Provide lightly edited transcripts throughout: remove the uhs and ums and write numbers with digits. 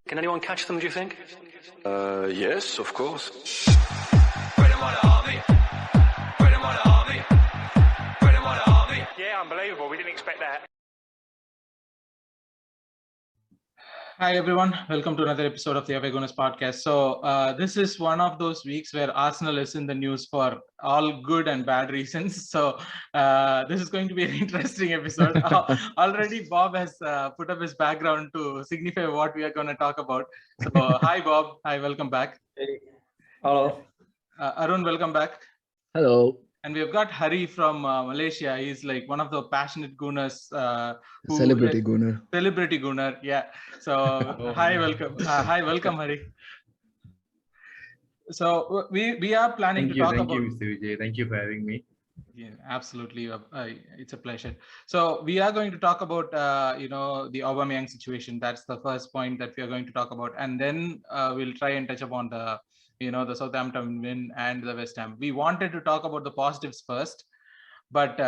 Can anyone catch them, do you think? Yes, of course. Yeah, unbelievable. We didn't expect that. Hi everyone, welcome to another episode of the Gooners podcast. So this is one of those weeks where Arsenal is in the news for all good and bad reasons. So this is going to be an interesting episode. Already Bob has put up his background to signify what we are going to talk about. So hi Bob, hi, welcome back. Hey. Hello. Arun, welcome back. Hello. And we've got Hari from Malaysia. He's like one of the passionate Gooners. Celebrity Gooner. Celebrity Gooner, yeah. So hi, welcome. Hi, welcome, Hari. So we are planning to talk about. Thank you, Mr. Vijay. Thank you for having me. Yeah, absolutely. It's a pleasure. So we are going to talk about the Aubameyang situation. That's the first point that we are going to talk about, and then we'll try and touch upon the Southampton win and the Westham. We wanted to talk about the positives first, but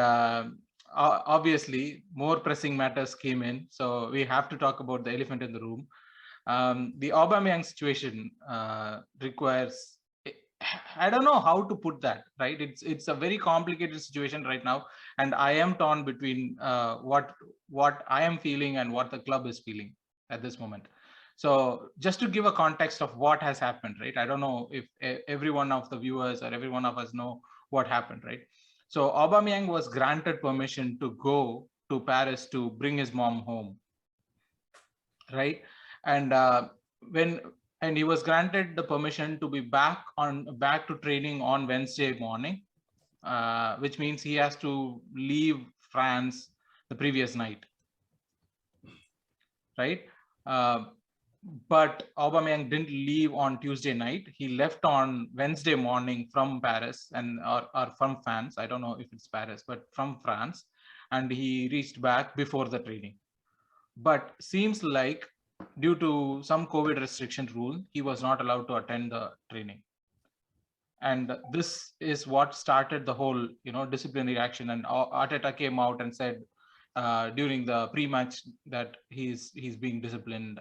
obviously more pressing matters came in, so we have to talk about the elephant in the room. The Aubameyang situation requires, I don't know how to put that, right? It's a very complicated situation right now, and I am torn between what I am feeling and what the club is feeling at this moment. So just to give a context of what has happened, right? I don't know if every one of the viewers or every one of us know what happened, right? So Aubameyang was granted permission to go to Paris to bring his mom home, right? And and he was granted the permission to be back to training on Wednesday morning, which means he has to leave France the previous night, right? But Aubameyang didn't leave on Tuesday night. He left on Wednesday morning from Paris or from France. I don't know if it's Paris, but from France. And he reached back before the training. But seems like due to some COVID restriction rule, he was not allowed to attend the training. And this is what started the whole, disciplinary action. And Arteta came out and said during the pre-match that he's being disciplined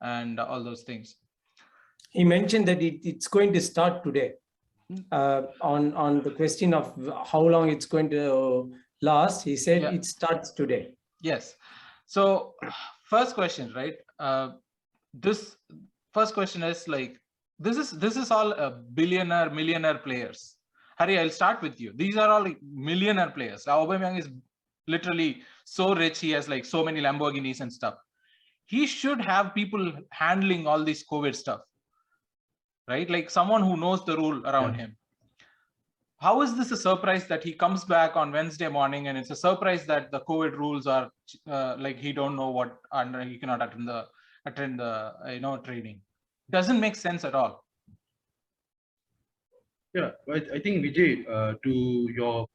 and all those things. He mentioned that it's going to start today. On the question of how long it's going to last, he said it starts today. Yes. So first question, right? This first question is like, this is all millionaire players. Hari, I'll start with you. These are all like millionaire players. Aubameyang is literally so rich. He has like so many Lamborghinis and stuff. He should have people handling all this COVID stuff, right? Like someone who knows the rule around him. How is this a surprise that he comes back on Wednesday morning, and it's a surprise that the COVID rules are like he don't know what, and he cannot attend the training? Doesn't make sense at all. Yeah, I think Vijay, to your.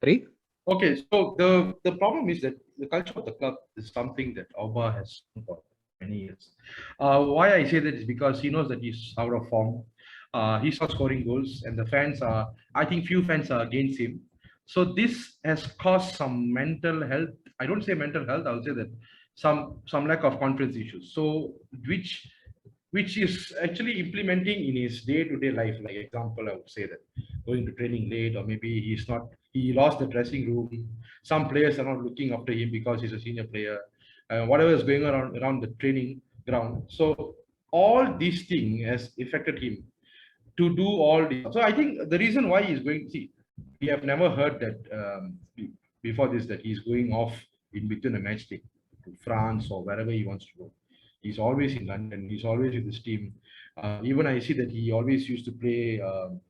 Sorry? Okay, so the problem is that the culture of the club is something that Auba has done for many years. Why I say that is because he knows that he's out of form. He's not scoring goals, and the fans are, I think few fans are against him. So this has caused some mental health. I don't say mental health, I'll say that some lack of confidence issues. So which is actually implementing in his day-to-day life. Like example, I would say that going to training late, or maybe he lost the dressing room. Some players are not looking after him because he's a senior player. Whatever is going on around the training ground. So all these things has affected him to do all this. So I think the reason why he's going, see, we have never heard that before this, that he's going off in between a match day to France or wherever he wants to go. He's always in London. He's always with his team. Even I see that he always used to play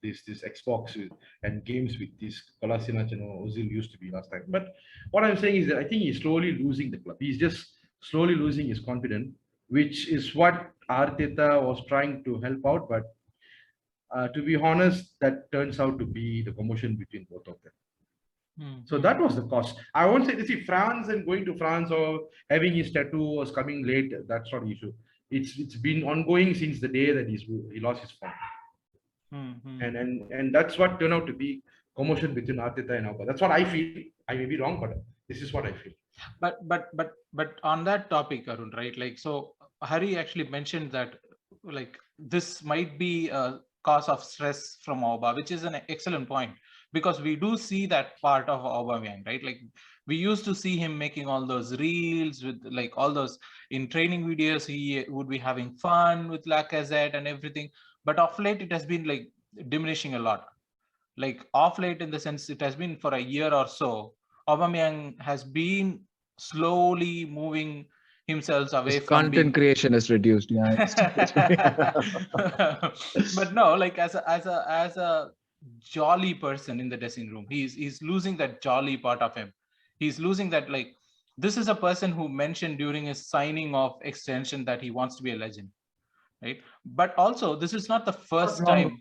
this Xbox and games with this Kolasinac and Ozil used to be last time. But what I'm saying is that I think he's slowly losing the club. He's just slowly losing his confidence, which is what Arteta was trying to help out. But to be honest, that turns out to be the commotion between both of them. So that was the cost. I won't say to see France and going to France or having his tattoo was coming late. That's not the issue. It's been ongoing since the day that he lost his form. And that's what turned out to be commotion between Arteta and Auba. That's what I feel. I may be wrong, but this is what I feel. But on that topic, Arun, right? Like, so Hari actually mentioned that like this might be a cause of stress from Auba, which is an excellent point, because we do see that part of Aubameyang, right? Like we used to see him making all those reels with like all those in training videos. He would be having fun with Lacazette and everything, but of late it has been like diminishing a lot. Like off late in the sense it has been for a year or so, Aubameyang has been slowly moving himself away His from content being creation is reduced. Yeah. but no, like as a jolly person in the dressing room, he's losing that jolly part of him. He's losing that, like, this is a person who mentioned during his signing of extension that he wants to be a legend, right? But also this is not the first time.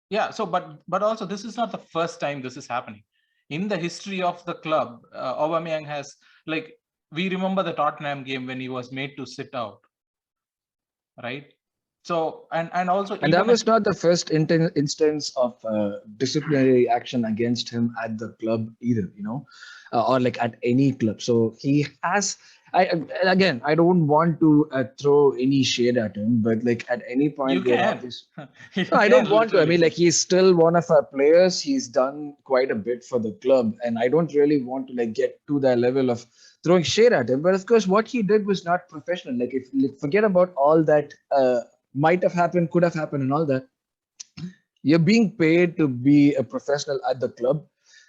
Yeah, so but also this is not the first time this is happening in the history of the club. Aubameyang has, like, we remember the Tottenham game when he was made to sit out, right? So and also And that was not the first instance of disciplinary action against him at the club either, or like at any club. So he has. Again, I don't want to throw any shade at him, but like at any point, you can. You No, I can don't want to. I literally. mean, like he's still one of our players. He's done quite a bit for the club, and I don't really want to like get to that level of throwing shade at him. But of course, what he did was not professional. Like if forget about all that might have happened, could have happened, and all that. You're being paid to be a professional at the club.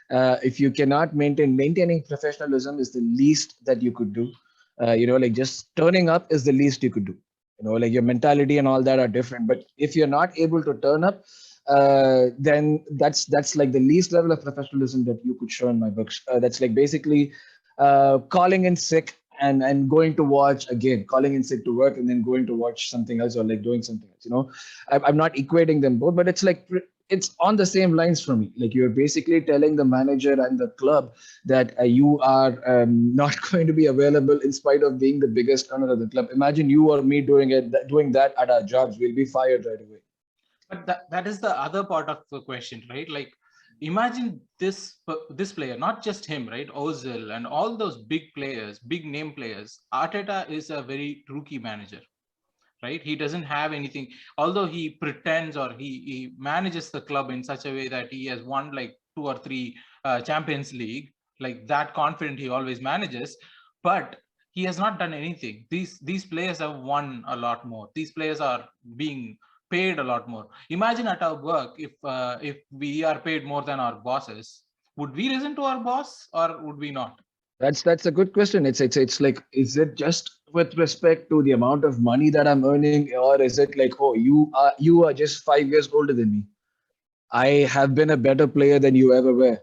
If you cannot maintaining professionalism is the least that you could do. Like just turning up is the least you could do. Like your mentality and all that are different. But if you're not able to turn up, then that's like the least level of professionalism that you could show in my books. That's like basically calling in sick and going to watch again, calling in sick to work and then going to watch something else or like doing something else. I'm not equating them both, but it's like it's on the same lines for me. Like you're basically telling the manager and the club that you are not going to be available in spite of being the biggest owner of the club. Imagine you or me doing that at our jobs. We'll be fired right away. But that is the other part of the question, right? Like imagine this player, not just him, right? Ozil and all those big players, big name players. Arteta is a very rookie manager, right? He doesn't have anything, although he pretends or he manages the club in such a way that he has won like 2 or 3 Champions League, like that confident he always manages, but he has not done anything. These players have won a lot more. These players are being paid a lot more. Imagine at our work, if we are paid more than our bosses, would we listen to our boss or would we not? That's a good question. It's like, is it just with respect to the amount of money that I'm earning, or is it like, oh, you are just 5 years older than me? I have been a better player than you ever were.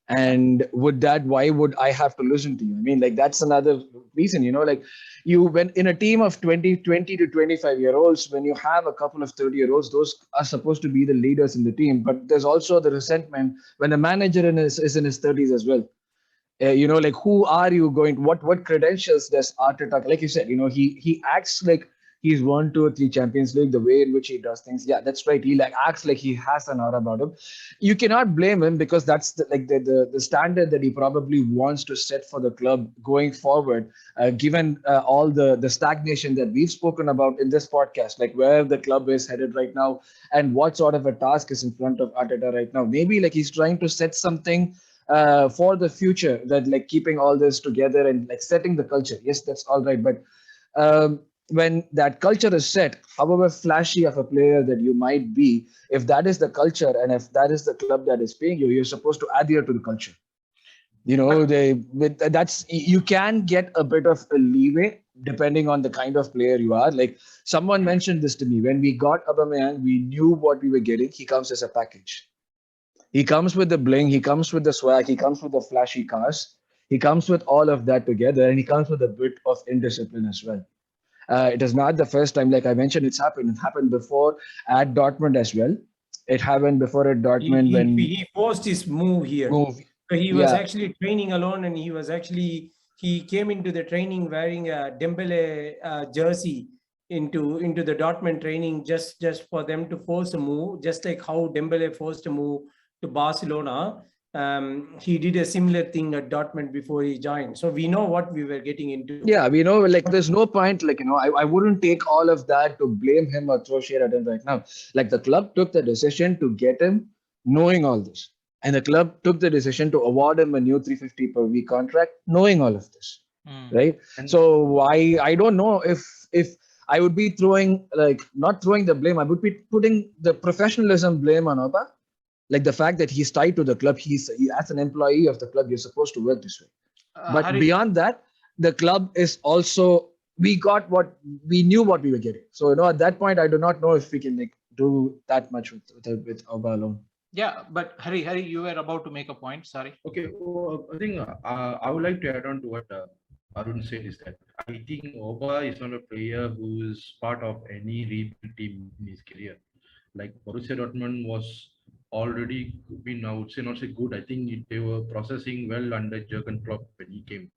And why would I have to listen to you? I mean, like that's another reason, like when in a team of 20 to 25-year-olds, when you have a couple of 30-year-olds, those are supposed to be the leaders in the team. But there's also the resentment when the manager is in his 30s as well. Like who are you going? What credentials does Arteta? Like you said, he acts like he's won 2 or 3 Champions League. The way in which he does things, yeah, that's right. He like acts like he has an aura about him. You cannot blame him because that's the standard that he probably wants to set for the club going forward. Given all the stagnation that we've spoken about in this podcast, like where the club is headed right now and what sort of a task is in front of Arteta right now. Maybe like he's trying to set something for the future, that like keeping all this together and like setting the culture. Yes, that's all right. But when that culture is set, however flashy of a player that you might be, if that is the culture and if that is the club that is paying you, you're supposed to adhere to the culture. You can get a bit of a leeway depending on the kind of player you are. Like someone mentioned this to me, when we got Aubameyang, we knew what we were getting. He comes as a package. He comes with the bling, he comes with the swag, he comes with the flashy cars, he comes with all of that together, and he comes with a bit of indiscipline as well. It is not the first time, like I mentioned, it's happened. It happened before at Dortmund as well. It happened before at Dortmund when he forced his move here. So he was actually training alone, and he came into the training wearing a Dembele jersey into the Dortmund training just for them to force a move, just like how Dembele forced a move to Barcelona. he did a similar thing at Dortmund before he joined. So we know what we were getting into. Yeah, we know, like, there's no point, like, I wouldn't take all of that to blame him or throw shade at him right now. Like, the club took the decision to get him knowing all this. And the club took the decision to award him a new 350 per week contract, knowing all of this. Right? And so I don't know if I would be throwing, like, not throwing the blame, I would be putting the professionalism blame on Auba. Like the fact that he's tied to the club, he as an employee of the club, you're supposed to work this way. But beyond that, the club is also, we knew what we were getting. So, at that point, I do not know if we can, like, do that much with Auba alone. Yeah, but Hari, you were about to make a point. Sorry. Okay, well, I think I would like to add on to what Arun said, is that I think Auba is not a player who is part of any rebuild team in his career. Like Borussia Dortmund was already been, I would say, not say good. I think they were processing well under Jurgen Klopp when he came.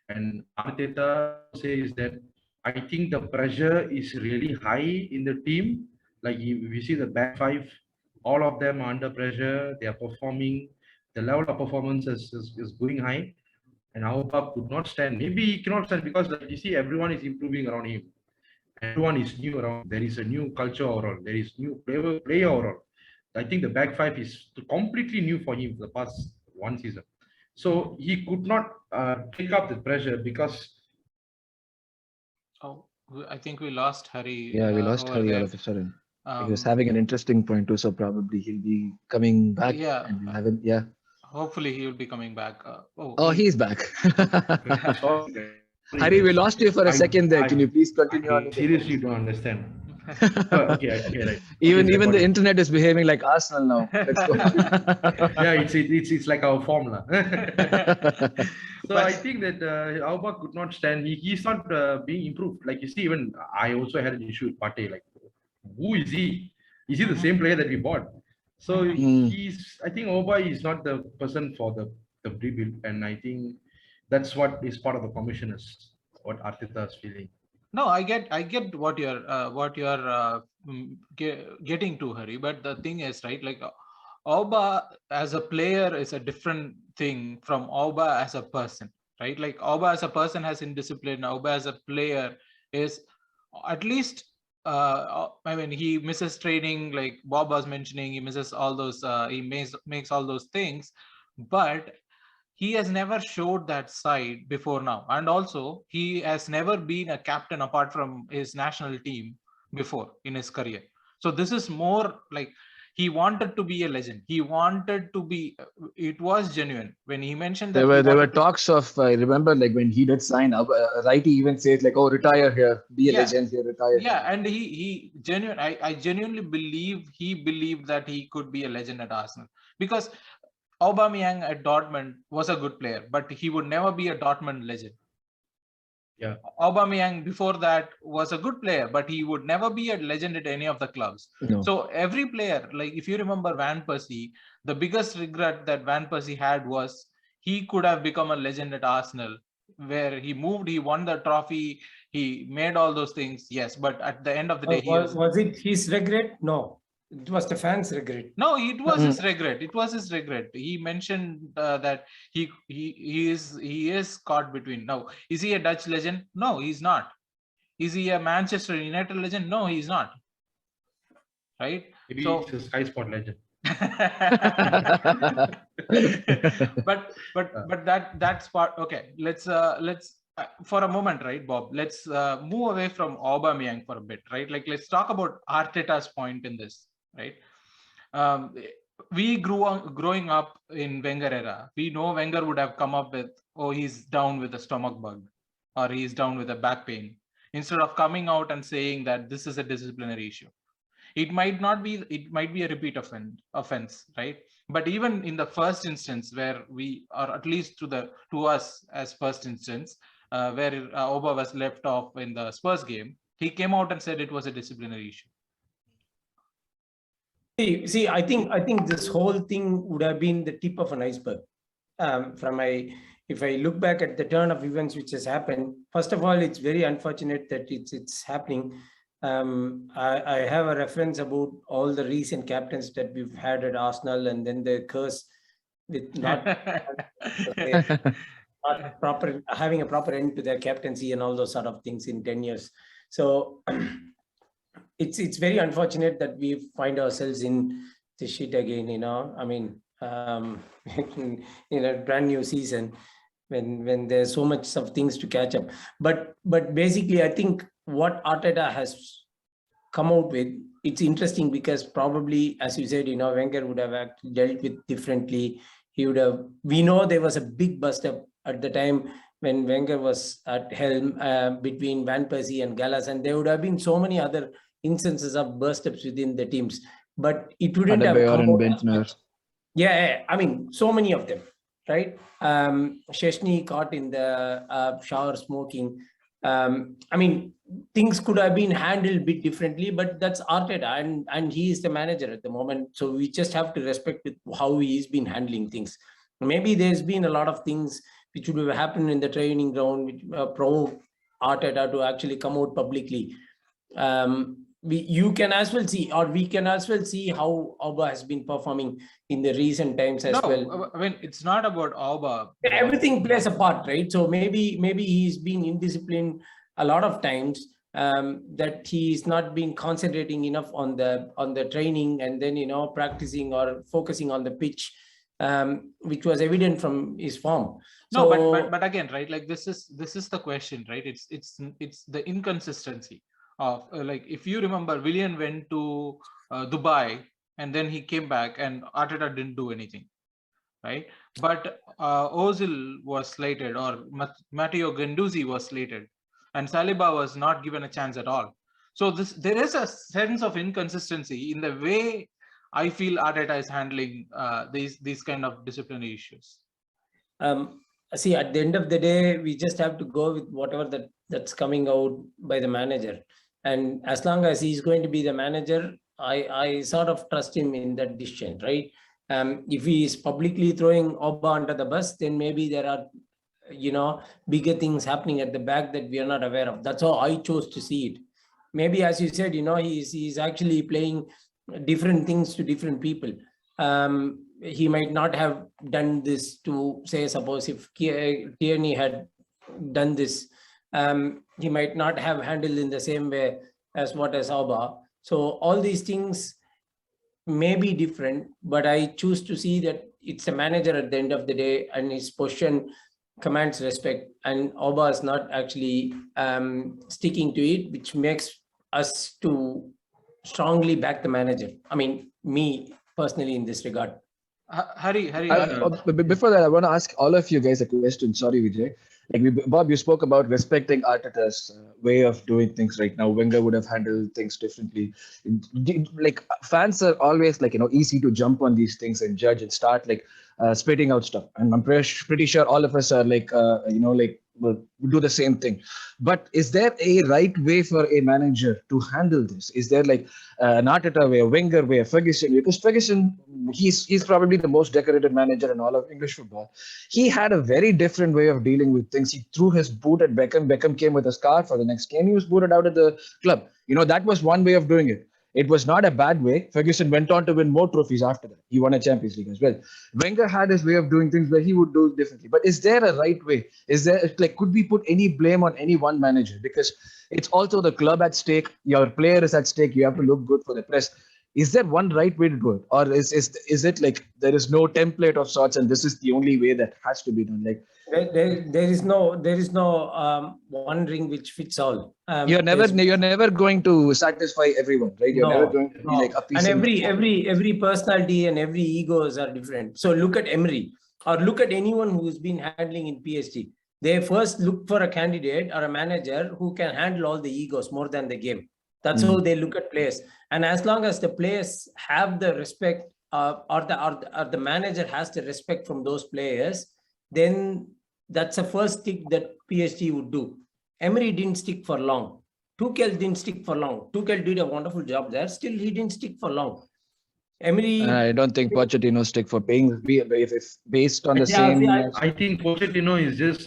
And Arteta says that I think the pressure is really high in the team. Like we see the back five, all of them are under pressure. They are performing. The level of performance is going high. And Auba could not stand. Maybe he cannot stand because, like, you see, everyone is improving around him. Everyone is new around. There is a new culture overall. There is new player overall. I think the back five is completely new for him for the past one season. So he could not take up the pressure because. Oh, I think we lost Hari. Yeah, we lost Hari all of a sudden. He was having an interesting point too, so probably he'll be coming back. Yeah. And yeah. Hopefully he will be coming back. He's back. Hari, we lost you for a second there. Can you please continue on? Seriously, don't understand. Okay, right. Even the internet is behaving like Arsenal now. Let's go. Yeah, it's like our formula. So I think that Auba could not stand. He's not being improved. Like, you see, even I also had an issue with Partey. Like, who is he? Is he the same player that we bought? So I think Auba is not the person for the rebuild, and I think that's what is part of the commissioners, what Arteta is feeling. No, I get what you're getting to, Hari. But the thing is, right, like Auba as a player is a different thing from Auba as a person, right? Like Auba as a person has indiscipline. Auba as a player is at least. I mean, he misses training, like Bob was mentioning. He misses all those. He makes all those things, but he has never showed that side before now. And also, he has never been a captain apart from his national team before in his career. So this is more like he wanted to be a legend. He wanted to be. It was genuine when he mentioned that there were talks of. I remember, like, when he did sign up, Righty even said, like, "Oh, retire here, be a legend here, retire." Yeah, and he genuine. I genuinely believe he believed that he could be a legend at Arsenal, because Aubameyang at Dortmund was a good player, but he would never be a Dortmund legend. Yeah. Aubameyang before that was a good player, but he would never be a legend at any of the clubs. No. So every player, like if you remember Van Persie, the biggest regret that Van Persie had was he could have become a legend at Arsenal, where he moved, he won the trophy, he made all those things. Yes, but at the end of the day, was it his regret? No. It was the fans' regret. No, it was his regret. It was his regret. He mentioned that he is caught between. Now, is he a Dutch legend? No, he's not. Is he a Manchester United legend? No, he's not. Right? Maybe he's a Sky Sport legend. but that's part. Okay, let's for a moment, right, Bob? Let's move away from Aubameyang for a bit, right? Like, let's talk about Arteta's point in this. Right, we growing up in Wenger era. We know Wenger would have come up with, "Oh, he's down with a stomach bug, or he's down with a back pain," instead of coming out and saying that this is a disciplinary issue. It might not be. It might be a repeat offense, right? But even in the first instance, where we, or at least to us as first instance, where Auba was left off in the Spurs game, he came out and said it was a disciplinary issue. See, I think this whole thing would have been the tip of an iceberg. If I look back at the turn of events which has happened, first of all, it's very unfortunate that it's happening. I have a reference about all the recent captains that we've had at Arsenal, and then the curse with not proper having a proper end to their captaincy and all those sort of things in 10 years. So it's very unfortunate that we find ourselves in this shit again, you know. I mean, in a brand new season when there's so much of things to catch up. But basically, I think what Arteta has come out with, it's interesting because probably, as you said, you know, Wenger would have actually dealt with differently. He would have, we know there was a big bust up at the time when Wenger was at helm between Van Persie and Gallas, and there would have been so many other instances of burst ups within the teams, but it wouldn't have come out. Yeah, I mean, so many of them, right? Szczesny caught in the shower smoking. I mean, things could have been handled a bit differently, but that's Arteta, and he is the manager at the moment. So we just have to respect how he's been handling things. Maybe there's been a lot of things which would have happened in the training ground, which provoked Arteta to actually come out publicly. You can as well see, or we can as well see how Auba has been performing in the recent times as well. I mean, it's not about Auba. Everything plays a part, right? So maybe he's been indisciplined a lot of times, that he's not been concentrating enough on the training, and then, you know, practicing or focusing on the pitch, which was evident from his form. No, so, but again, right? Like this is the question, right? It's the inconsistency of like, if you remember, Willian went to Dubai and then he came back and Arteta didn't do anything, right? But Ozil was slated, or Matteo Guendouzi was slated, and Saliba was not given a chance at all. So there is a sense of inconsistency in the way I feel Arteta is handling these kind of disciplinary issues. See, at the end of the day, we just have to go with whatever that's coming out by the manager. And as long as he's going to be the manager, I sort of trust him in that decision, right? If he is publicly throwing Auba under the bus, then maybe there are, you know, bigger things happening at the back that we are not aware of. That's how I chose to see it. Maybe, as you said, you know, he's actually playing different things to different people. He might not have done this to, say, suppose if Tierney had done this, he might not have handled in the same way as Auba. So all these things may be different, but I choose to see that it's a manager at the end of the day, and his position commands respect, and Auba is not actually sticking to it, which makes us to strongly back the manager. I mean, me personally in this regard. Hari. Before that, I want to ask all of you guys a question. Sorry, Vijay. Bob, you spoke about respecting Arteta's way of doing things right now. Wenger would have handled things differently. Like, fans are always like, you know, easy to jump on these things and judge and start like spitting out stuff. And I'm pretty sure all of us are like, you know, like, will do the same thing. But is there a right way for a manager to handle this? Is there like an Arteta way, a Wenger way, a Ferguson way? Because Ferguson, he's probably the most decorated manager in all of English football. He had a very different way of dealing with things. He threw his boot at Beckham. Beckham came with a scar. For the next game, he was booted out of the club. You know, that was one way of doing it. It was not a bad way. Ferguson went on to win more trophies after that. He won a Champions League as well. Wenger had his way of doing things where he would do it differently. But is there a right way? Is there, like, could we put any blame on any one manager? Because it's also the club at stake. Your player is at stake. You have to look good for the press. Is there one right way to do it? Or is it like there is no template of sorts and this is the only way that has to be done? Like, there is no one ring which fits all. You're never going to satisfy everyone, right? You're never going to be like a piece. And every personality and every egos are different. So look at Emery, or look at anyone who's been handling in PSG. They first look for a candidate or a manager who can handle all the egos more than the game. That's how they look at players. And as long as the players have the respect, or the manager has the respect from those players, then that's the first stick that PSG would do. Emery didn't stick for long. Tuchel didn't stick for long. Tuchel did a wonderful job there. Still, he didn't stick for long. Emery. I don't think Pochettino stick for paying if based on the same. Yeah, I think Pochettino is just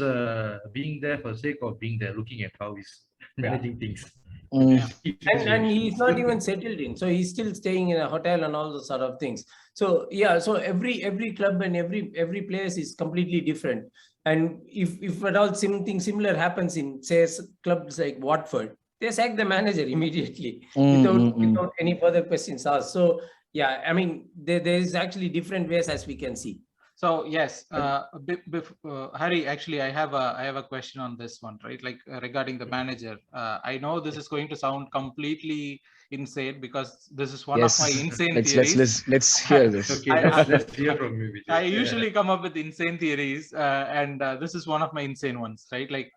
being there for the sake of being there, looking at how he's managing things. And he's not even settled in, so he's still staying in a hotel and all those sort of things. So yeah, so every club and every place is completely different. And if at all something similar happens in, say, clubs like Watford, they sack the manager immediately without any further questions asked. So yeah, I mean, there is actually different ways, as we can see. So yes, Harry, actually, I have a question on this one, right? Like regarding the manager. I know this is going to sound completely insane because this is one of my insane theories. Let's hear this. Okay, let's hear from you, Vijay. I usually come up with insane theories, and this is one of my insane ones, right? Like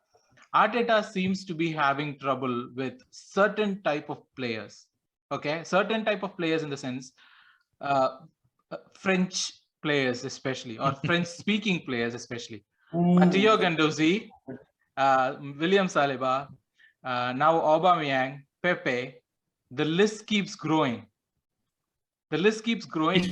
Arteta seems to be having trouble with certain type of players. Okay, certain type of players in the sense, French players especially, or French-speaking players especially. Matteo Guendouzi, William Saliba, now Aubameyang, Pepe. The list keeps growing. The list keeps growing.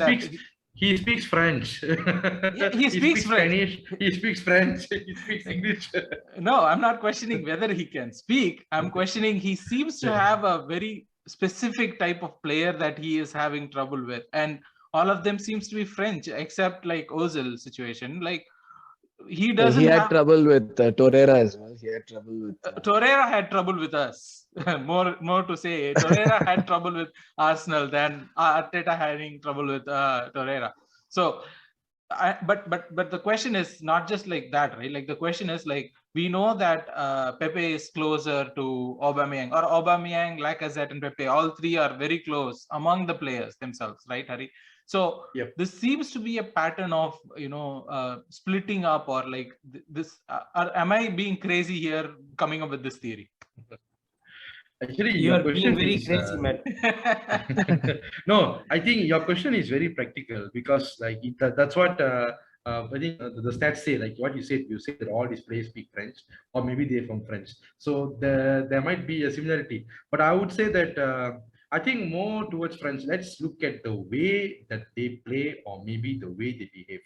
He speaks French. Yeah, he speaks French. Spanish. He speaks French. He speaks English. No, I'm not questioning whether he can speak. I'm questioning he seems to have a very specific type of player that he is having trouble with. And all of them seems to be French, except like Ozil's situation. Like he doesn't. He had trouble with Torreira as well. He had trouble with. Torreira had trouble with us. more to say. Torreira had trouble with Arsenal than Arteta having trouble with Torreira. So, but the question is not just like that, right? Like the question is like, we know that Pepe is closer to Aubameyang, or Aubameyang, Lacazette, and Pepe. All three are very close among the players themselves, right, Harry? So this seems to be a pattern of, splitting up, or like this. Am I being crazy here, coming up with this theory? Actually, you are being very crazy, Matt. No, I think your question is very practical because, like, that's what I think the stats say. Like what you said that all these players speak French, or maybe they're from French. So there might be a similarity, but I would say that. I think more towards French. Let's look at the way that they play, or maybe the way they behave.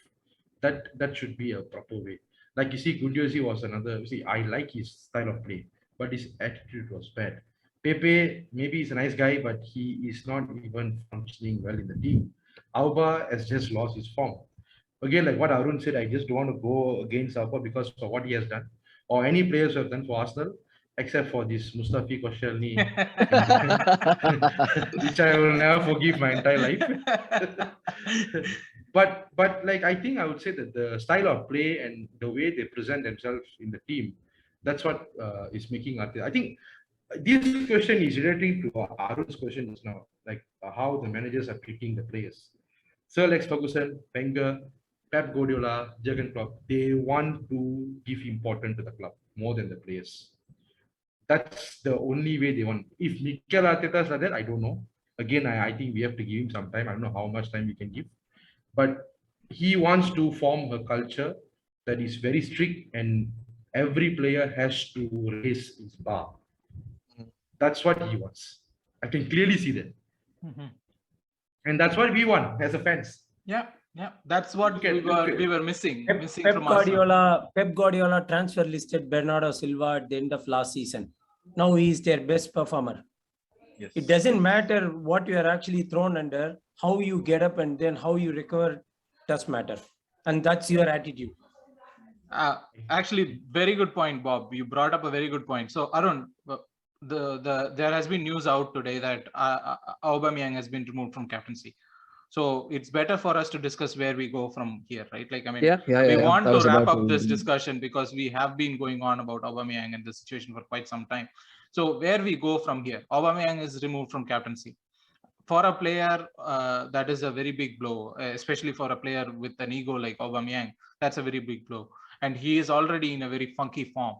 That should be a proper way. Like you see, Guendouzi was another. See, I like his style of play, but his attitude was bad. Pepe, maybe he's a nice guy, but he is not even functioning well in the team. Auba has just lost his form. Again, like what Arun said, I just don't want to go against Auba because of what he has done, or any players who have done for Arsenal, except for this Mustafi Koscielny, which I will never forgive my entire life. but like I think I would say that the style of play and the way they present themselves in the team, that's what is making Arteta. I think this question is relating to Arun's question just now, like how the managers are treating the players. Sir Alex Ferguson, Wenger, Pep Guardiola, Jurgen Klopp, they want to give importance to the club more than the players. That's the only way they want. If Mikel Arteta is like that, I don't know. Again, I think we have to give him some time. I don't know how much time we can give. But he wants to form a culture that is very strict and every player has to raise his bar. That's what he wants. I can clearly see that. And that's what we want as a fans. Yeah. That's what we were missing. Pep Guardiola transfer listed Bernardo Silva at the end of last season. Now he is their best performer. Yes. It doesn't matter what you are actually thrown under, how you get up and then how you recover does matter. And that's your attitude. Actually, very good point, Bob. You brought up a very good point. So Arun, there has been news out today that Aubameyang has been removed from captaincy. So it's better for us to discuss where we go from here, right? Like, I mean, we want to wrap up this discussion because we have been going on about Aubameyang and the situation for quite some time. So where we go from here, Aubameyang is removed from captaincy. For a player, that is a very big blow, especially for a player with an ego like Aubameyang. That's a very big blow. And he is already in a very funky form.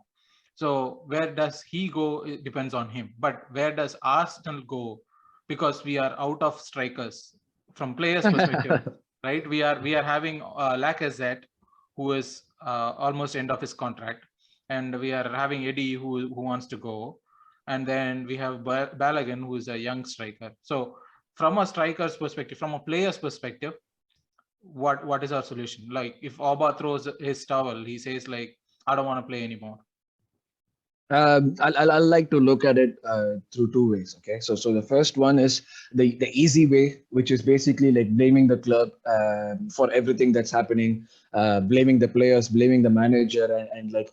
So where does he go? It depends on him. But where does Arsenal go? Because we are out of strikers. From players' perspective, right? We are having Lacazette, who is almost end of his contract, and we are having Eddie, who wants to go, and then we have Balogun, who is a young striker. So, from a striker's perspective, from a player's perspective, what is our solution? Like, if Auba throws his towel, he says like, I don't want to play anymore. I'll like to look at it through two ways. Okay, so the first one is the easy way, which is basically like blaming the club for everything that's happening, blaming the players, blaming the manager, and like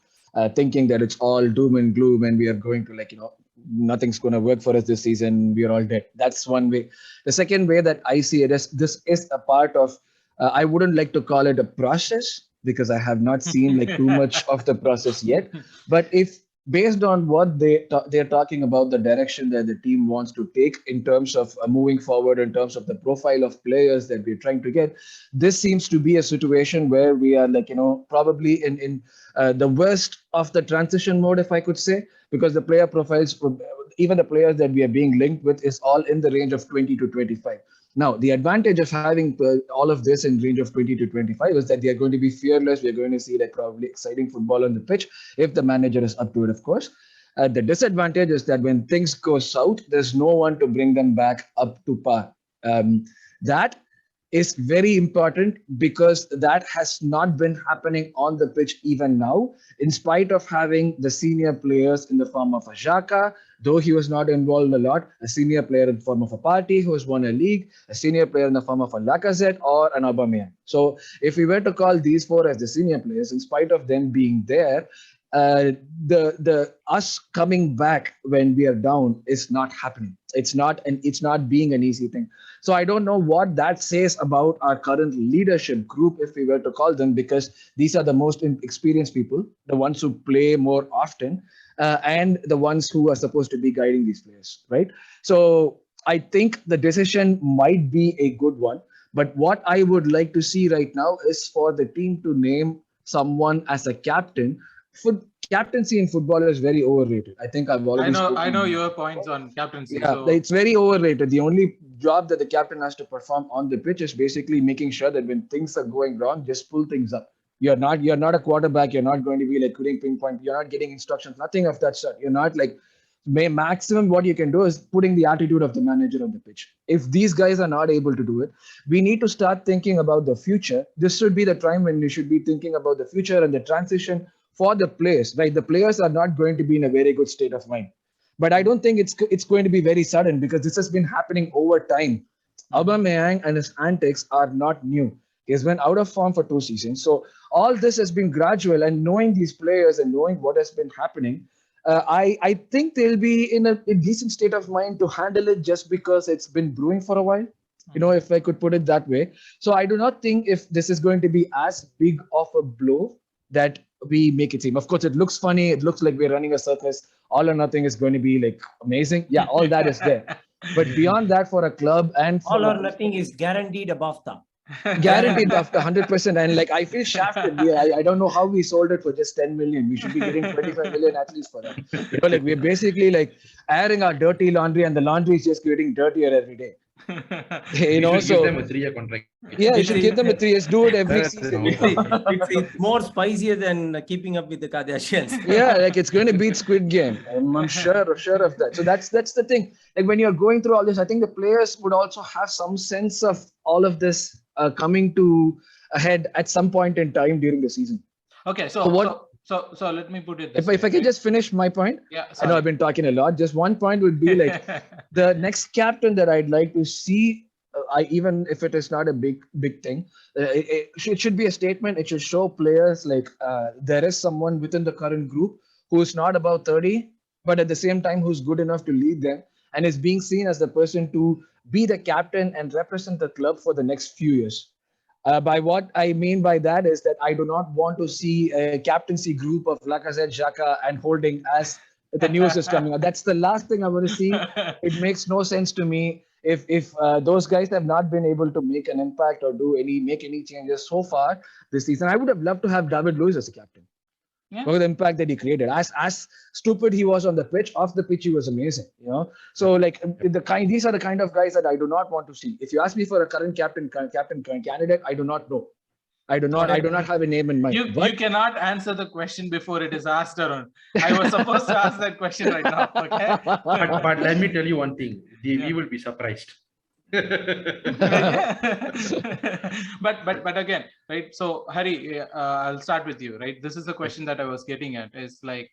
thinking that it's all doom and gloom, and we are going to nothing's going to work for us this season. We are all dead. That's one way. The second way that I see it is this is a part of. I wouldn't like to call it a process because I have not seen like too much of the process yet. But if based on what they're talking about the direction that the team wants to take in terms of moving forward, in terms of the profile of players that we're trying to get, this seems to be a situation where we are probably in the worst of the transition mode, if I could say, because the player profiles, even the players that we are being linked with, is all in the range of 20 to 25. Now, the advantage of having all of this in range of 20 to 25 is that they are going to be fearless. We're going to see like probably exciting football on the pitch if the manager is up to it, of course. The disadvantage is that when things go south, there's no one to bring them back up to par. That is very important because that has not been happening on the pitch even now, in spite of having the senior players in the form of a Xhaka, though he was not involved a lot, a senior player in the form of a Partey who has won a league, a senior player in the form of a Lacazette or an Aubameyang. So if we were to call these four as the senior players, in spite of them being there, the us coming back when we are down is not happening. It's not being an easy thing. So I don't know what that says about our current leadership group, if we were to call them, because these are the most experienced people, the ones who play more often, and the ones who are supposed to be guiding these players, right? So I think the decision might be a good one. But what I would like to see right now is for the team to name someone as a captain. Captaincy in football is very overrated. I think I've already I know your points on captaincy. Yeah, so it's very overrated. The only job that the captain has to perform on the pitch is basically making sure that when things are going wrong, just pull things up. You're not a quarterback. You're not going to be like putting pinpoint. You're not getting instructions. Nothing of that sort. You're not like maximum what you can do is putting the attitude of the manager on the pitch. If these guys are not able to do it, we need to start thinking about the future. This should be the time when you should be thinking about the future and the transition for the players, right? The players are not going to be in a very good state of mind. But I don't think it's going to be very sudden because this has been happening over time. Aubameyang and his antics are not new. He's been out of form for 2 seasons. So all this has been gradual, and knowing these players and knowing what has been happening, I think they'll be in a decent state of mind to handle it just because it's been brewing for a while, if I could put it that way. So I do not think if this is going to be as big of a blow that we make it seem. Of course, it looks funny. It looks like we're running a circus. All or nothing is going to be like amazing. Yeah, all that is there. But beyond that, for a club and for all or nothing is guaranteed a BAFTA. Guaranteed after 100%. And like I feel shafted. I don't know how we sold it for just 10 million. We should be getting 25 million at least for that. Like we're basically like airing our dirty laundry, and the laundry is just getting dirtier every day. So give them a 3-year contract. Yeah, you should give them a 3 years. Do it every season. It's more spicier than keeping up with the Kardashians. Yeah, like it's going to beat Squid Game. I'm sure of that. So that's the thing. Like when you're going through all this, I think the players would also have some sense of all of this coming to a head at some point in time during the season. Okay, so let me put it this way, if I can just finish my point. Yeah, I know I've been talking a lot. Just one point would be like the next captain that I'd like to see, even if it is not a big thing, it should be a statement. It should show players like there is someone within the current group who's not about 30, but at the same time who's good enough to lead them and is being seen as the person to be the captain and represent the club for the next few years. By what I mean by that is that I do not want to see a captaincy group of Lacazette, Xhaka, and Holding as the news is coming out. That's the last thing I want to see. It makes no sense to me if those guys have not been able to make an impact or make any changes so far this season. I would have loved to have David Luiz as a captain. Yeah. Look at the impact that he created. As stupid he was on the pitch, off the pitch he was amazing. So like these are the kind of guys that I do not want to see. If you ask me for a current captain candidate, I do not know. I do not have a name in mind. You cannot answer the question before it is asked, Arun. I was supposed to ask that question right now. Okay. But let me tell you one thing. We will be surprised. but again, right? So Hari, I'll start with you, right? This is the question that I was getting at. Is like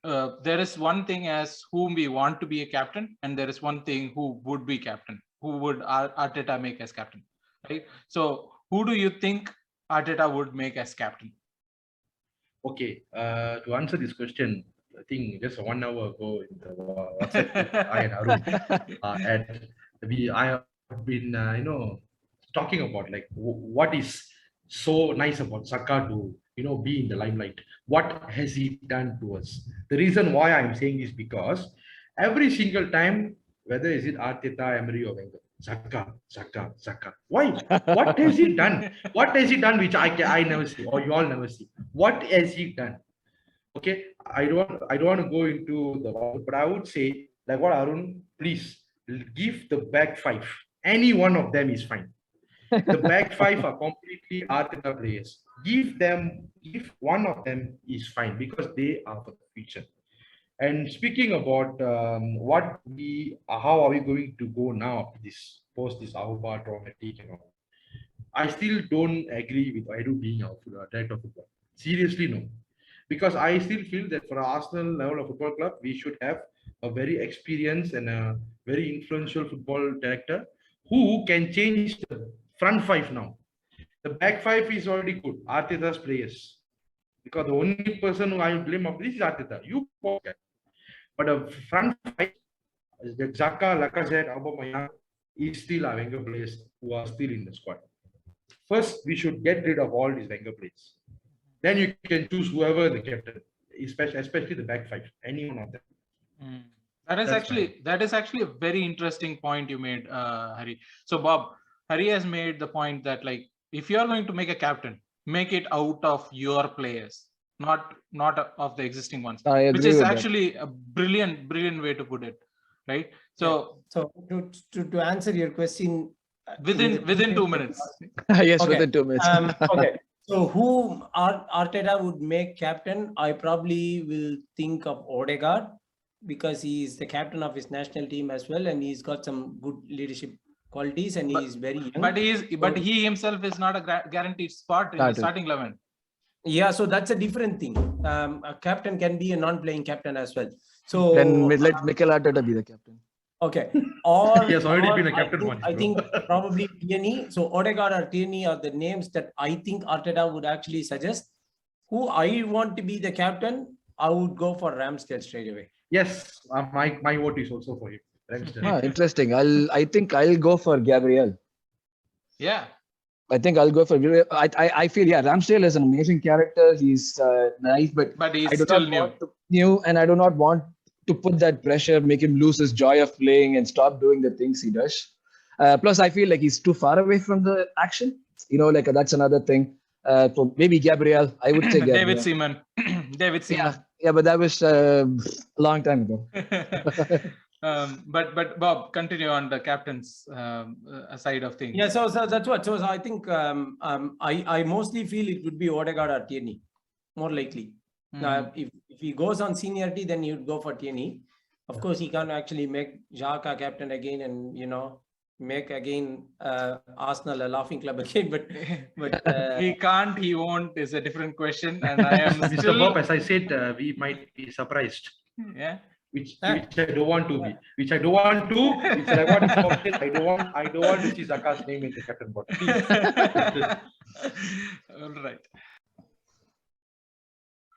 there is one thing as whom we want to be a captain, and there is one thing who would be captain, who would Arteta make as captain, right? So who do you think Arteta would make as captain? Okay, to answer this question, I think just 1 hour ago in the WhatsApp group, I and Arun I have been talking about like what is so nice about Saka to be in the limelight. What has he done to us? The reason why I'm saying this because every single time, whether is it Arteta, Emery, or Wenger, Saka, Saka, Saka. Why? What has he done? What has he done which I never see or you all never see? What has he done? Okay, I don't want to go into the, but I would say like what Arun, please give the back five. Any one of them is fine. The back five are completely Arteta players. If one of them is fine because they are for the future. And speaking about how are we going to go now after this post this Auba traumatic and all? I still don't agree with Edu being our director of football. Seriously, no. Because I still feel that for Arsenal level of football club, we should have a very experienced and a very influential football director who can change the front five now. The back five is already good. Arteta's players. Because the only person who I blame of this is Arteta. You forget. But a front five, the Xhaka, Lacazette, Aubameyang is still our Wenger players who are still in the squad. First, we should get rid of all these Wenger players. Then you can choose whoever the captain, especially the back five, any one of them. That is actually a very interesting point you made, Hari. So Bob, Hari has made the point that like if you are going to make a captain, make it out of your players, not of the existing ones, which is actually a brilliant way to put it, right? So to answer your question within 2 minutes. Yes, okay. within 2 minutes. Okay. So who Arteta would make captain? I probably will think of Odegaard because he is the captain of his national team as well, and he's got some good leadership qualities, and he is very young. But he himself is not a guaranteed spot in the starting 11. Yeah, so that's a different thing. A captain can be a non-playing captain as well. So then let Mikel Arteta be the captain. Okay. Or he has already been a captain once. I think probably Tierney. So Odegaard or Tierney are the names that I think Arteta would actually suggest. Who I want to be the captain, I would go for Ramsdale straight away. Yes, my vote is also for him. Interesting. I think I'll go for Gabriel. Yeah. I think I'll go for. I feel Ramsdale is an amazing character. He's nice, but he's still new, and I do not want to put that pressure, make him lose his joy of playing and stop doing the things he does. Plus, I feel like he's too far away from the action. That's another thing. So maybe Gabriel. I would say Gabriel. David Seaman. Yeah, but that was a long time ago. But Bob, continue on the captain's side of things. Yeah, so that's what. So I think I mostly feel it would be Odegaard or Tierney, more likely. If he goes on seniority, then you'd go for Tierney. Of course, he can't actually make Xhaka captain again, and make again Arsenal a laughing club again. But he can't, he won't is a different question. And I am still... Mr. Bob, as I said, we might be surprised. Yeah. Which I don't want to be. Which I don't want to. I don't want to see Zaka's name in the captain board. All right.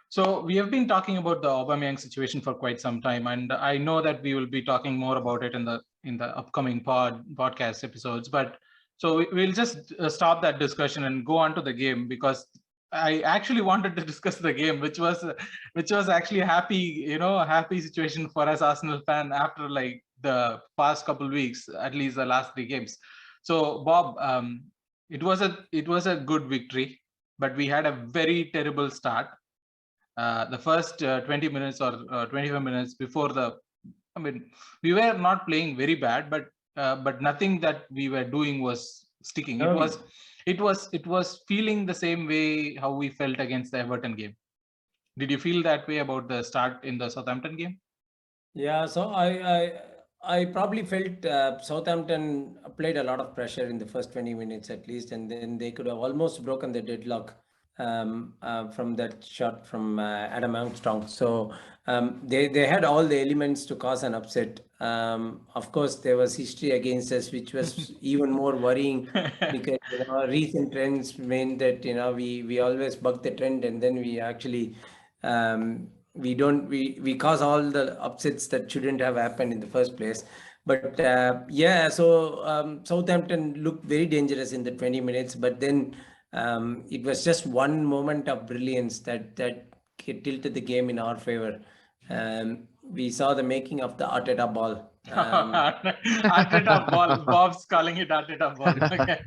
So we have been talking about the Aubameyang situation for quite some time, and I know that we will be talking more about it in the upcoming podcast episodes. But so we'll just stop that discussion and go on to the game, because I actually wanted to discuss the game, which was actually a happy situation for us Arsenal fan after like the past couple of weeks, at least the last 3 games. So Bob, it was a good victory, but we had a very terrible start. The first 20 minutes or 25 minutes before we were not playing very bad, but nothing that we were doing was sticking. It was feeling the same way how we felt against the Everton game. Did you feel that way about the start in the Southampton game? Yeah, so I probably felt Southampton played a lot of pressure in the first 20 minutes at least, and then they could have almost broken the deadlock from that shot from Adam Armstrong. So they had all the elements to cause an upset. Of course, there was history against us, which was even more worrying because recent trends meant that we always buck the trend, and then we actually we cause all the upsets that shouldn't have happened in the first place. But yeah, so Southampton looked very dangerous in the 20 minutes, but then it was just one moment of brilliance that tilted the game in our favor. We saw the making of the Arteta ball. Arteta ball. Bob's calling it Arteta ball. Okay.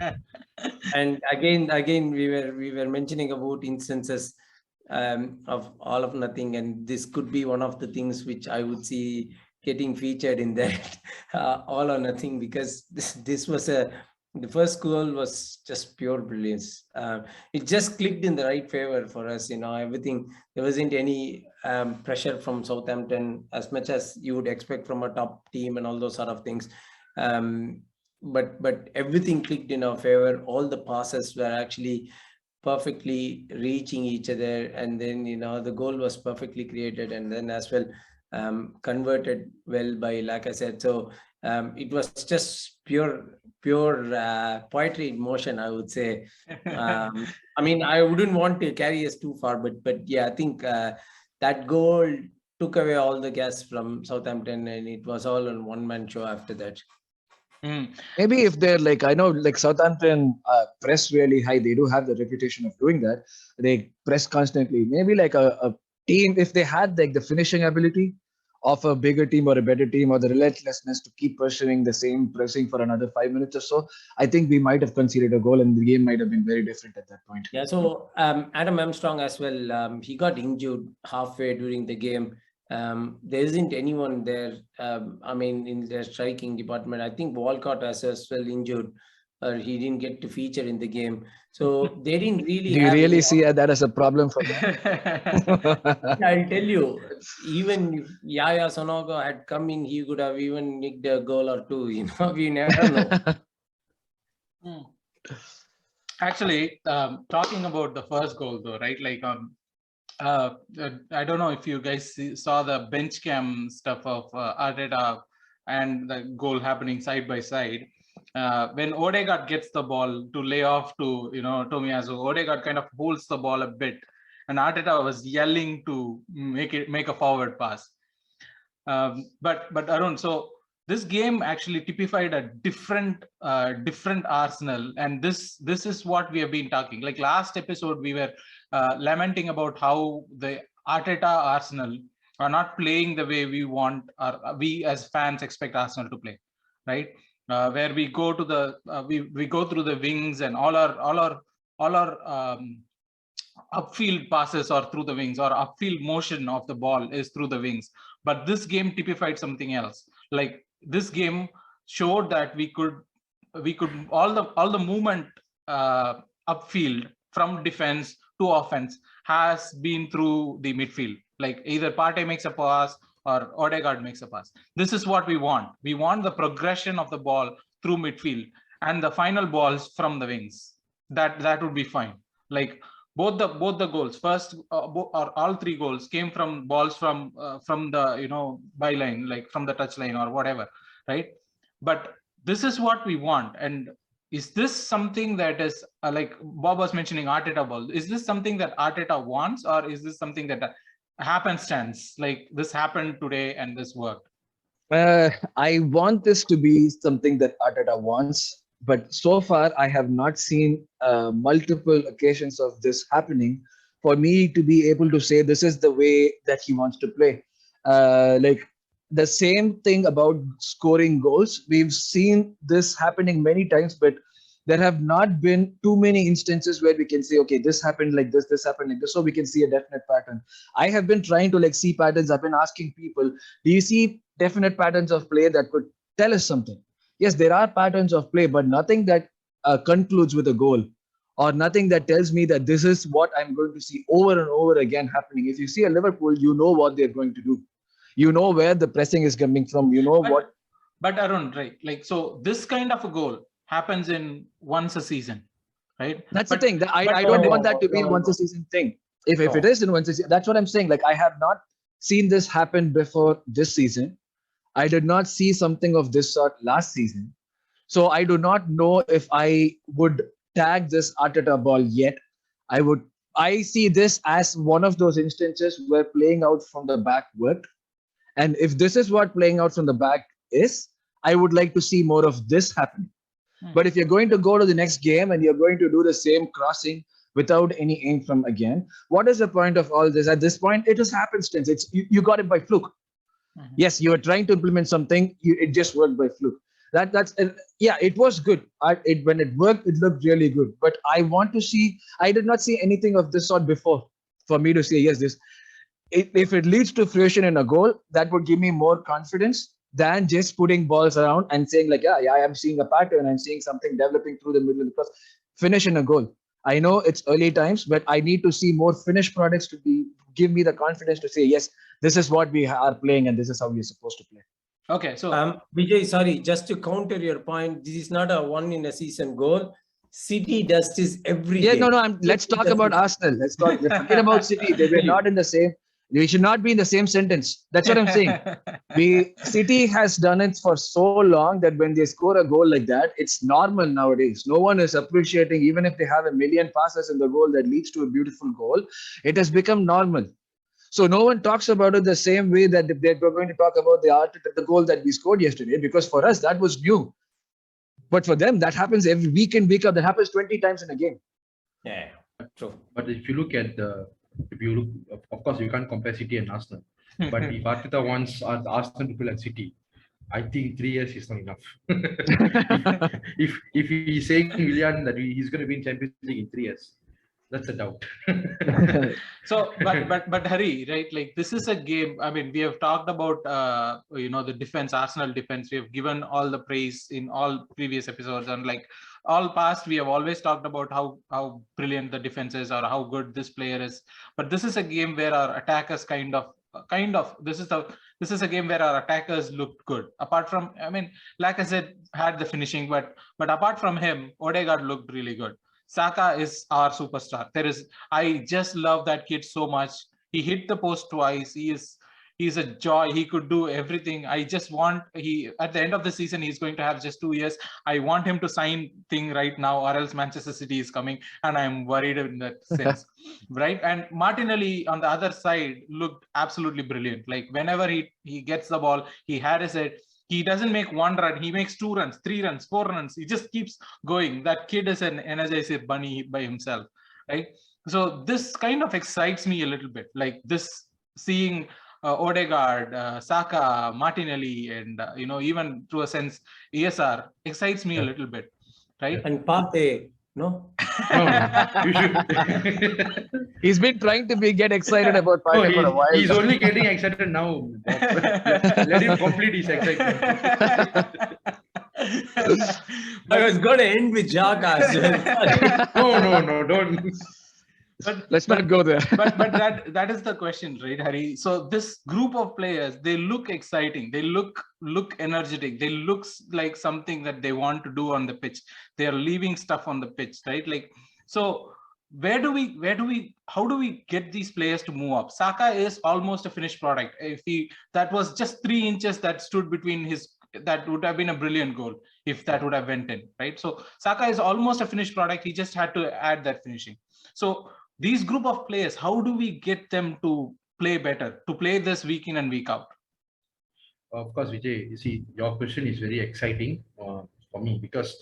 And again, we were mentioning about instances of all of nothing, and this could be one of the things which I would see getting featured in that all or nothing, because this was the first goal was just pure brilliance. It just clicked in the right favor for us. Everything, there wasn't any pressure from Southampton as much as you would expect from a top team and all those sort of things. But everything clicked in our favor. All the passes were actually perfectly reaching each other, and then the goal was perfectly created, and then as well converted well by, like I said. So it was just pure poetry in motion, I would say. I mean, I wouldn't want to carry us too far, but yeah, I think that goal took away all the gas from Southampton, and it was all on one-man show after that. Maybe if they're I know Southampton press really high, they do have the reputation of doing that. They press constantly. Maybe a team, if they had the finishing ability of a bigger team or a better team, or the relentlessness to keep pursuing the same pressing for another 5 minutes or so, I think we might have conceded a goal and the game might have been very different at that point. Yeah, so Adam Armstrong as well, he got injured halfway during the game. There isn't anyone there, I mean, in their striking department. I think Walcott as well injured, or he didn't get to feature in the game. So they didn't really Do you really see that as a problem for them? I'll tell you, even if Yaya Sonogo had come in, he could have even nicked a goal or two. We never know. Actually, talking about the first goal though, right? I don't know if you guys saw the bench cam stuff of Arteta and the goal happening side by side. When Odegaard gets the ball to lay off to Tomiyasu, Odegaard kind of holds the ball a bit, and Arteta was yelling to make a forward pass. But Arun, so this game actually typified a different Arsenal, and this is what we have been talking. Like last episode, we were lamenting about how the Arteta Arsenal are not playing the way we want, or we as fans expect Arsenal to play, right? Where we go to the we go through the wings, and all our upfield passes are through the wings, or upfield motion of the ball is through the wings. But this game typified something else. Like this game showed that we could all the movement upfield from defense to offense has been through the midfield. Like either Partey makes a pass or Odegaard makes a pass. This is what we want. We want the progression of the ball through midfield and the final balls from the wings. That would be fine. Like both the goals, first or all three goals came from balls from the byline, like from the touch line or whatever, right? But this is what we want. And is this something that is like Bob was mentioning Arteta ball? Is this something that Arteta wants, or is this something that happenstance, like this happened today and this worked? I want this to be something that Arteta wants, but so far I have not seen multiple occasions of this happening for me to be able to say this is the way that he wants to play. Like the same thing about scoring goals. We've seen this happening many times, but there have not been too many instances where we can say, okay, this happened like this happened like this, so we can see a definite pattern. I have been trying to see patterns. I've been asking people, do you see definite patterns of play that could tell us something? Yes, there are patterns of play, but nothing that concludes with a goal, or nothing that tells me that this is what I'm going to see over and over again happening. If you see a Liverpool, you know what they're going to do. You know where the pressing is coming from. You know what. But Arun, right? Like, so this kind of a goal happens in once a season. right? That's the thing. I no, don't want that to no, be no, once no. a season thing. If No. it is in once a season, that's what I'm saying. Like I have not seen this happen before this season. I did not see something of this sort last season. So I do not know if I would tag this Arteta ball yet. I see this as one of those instances where playing out from the back worked. And if this is what playing out from the back is, I would like to see more of this happening. But if you're going to go to the next game and you're going to do the same crossing without any aim from again, what is the point of all this? At this point, it is happenstance. It's you got it by fluke. Yes, you were trying to implement something. It just worked by fluke. Yeah, it was good. When it worked, it looked really good. But I want to see. I did not see anything of this sort before for me to say yes. If it leads to fruition in a goal, that would give me more confidence than just putting balls around and saying like, yeah, I am seeing a pattern. I'm seeing something developing through the middle of the cross. Finish in a goal. I know it's early times, but I need to see more finished products to give me the confidence to say yes, this is what we are playing and this is how we're supposed to play. Okay, so Vijay, sorry, just to counter your point, this is not a one in a season goal. City does this every Yeah, game. no. Let's talk about Arsenal. We're talking about City. They were not in the same. We should not be in the same sentence. That's what I'm saying. City has done it for so long that when they score a goal like that, it's normal nowadays. No one is appreciating, even if they have a million passes in the goal that leads to a beautiful goal. It has become normal. So no one talks about it the same way that they're going to talk about the goal that we scored yesterday, because for us that was new. But for them, that happens every week in, week out. That happens 20 times in a game. Yeah, true. But if you look, of course, you can't compare City and Arsenal. But if Arteta wants Arsenal to play like City, I think 3 years is not enough. if he's saying Willian that he's going to be in Champions League in 3 years, that's a doubt. So, but Hari, right? Like this is a game. I mean, we have talked about the defense, Arsenal defense. We have given all the praise in all previous episodes, and like all past, we have always talked about how brilliant the defense is or how good this player is. But this is a game where our attackers this is a game where our attackers looked good. Apart from, I mean, like I said, had the finishing, but apart from him, Odegaard looked really good. Saka is our superstar. I just love that kid so much. He hit the post twice. He's a joy. He could do everything. I just want at the end of the season, he's going to have just 2 years. I want him to sign thing right now, or else Manchester City is coming, and I'm worried in that sense, right? And Martinelli on the other side looked absolutely brilliant. Like whenever he gets the ball, he had his head. He doesn't make one run. He makes 2 runs, 3 runs, 4 runs. He just keeps going. That kid is an energizer bunny by himself, right? So this kind of excites me a little bit. Like this, seeing Odegaard, Saka, Martinelli, and even to a sense ESR excites me a little bit, right? And Partey, no? You should. He's been trying to get excited about Partey for a while. He's only getting excited now. Let him complete his excitement. I was going to end with Xhaka as well. No, don't. Let's not go there. but that is the question, right, Hari? So this group of players, they look exciting. They look energetic. They look like something that they want to do on the pitch. They are leaving stuff on the pitch, right? Like, so how do we get these players to move up? Saka is almost a finished product. That was just 3 inches that stood between that would have been a brilliant goal if that would have went in, right? So Saka is almost a finished product. He just had to add that finishing. So these group of players, how do we get them to play better, to play this week in and week out? Of course, Vijay, you see, your question is very exciting for me because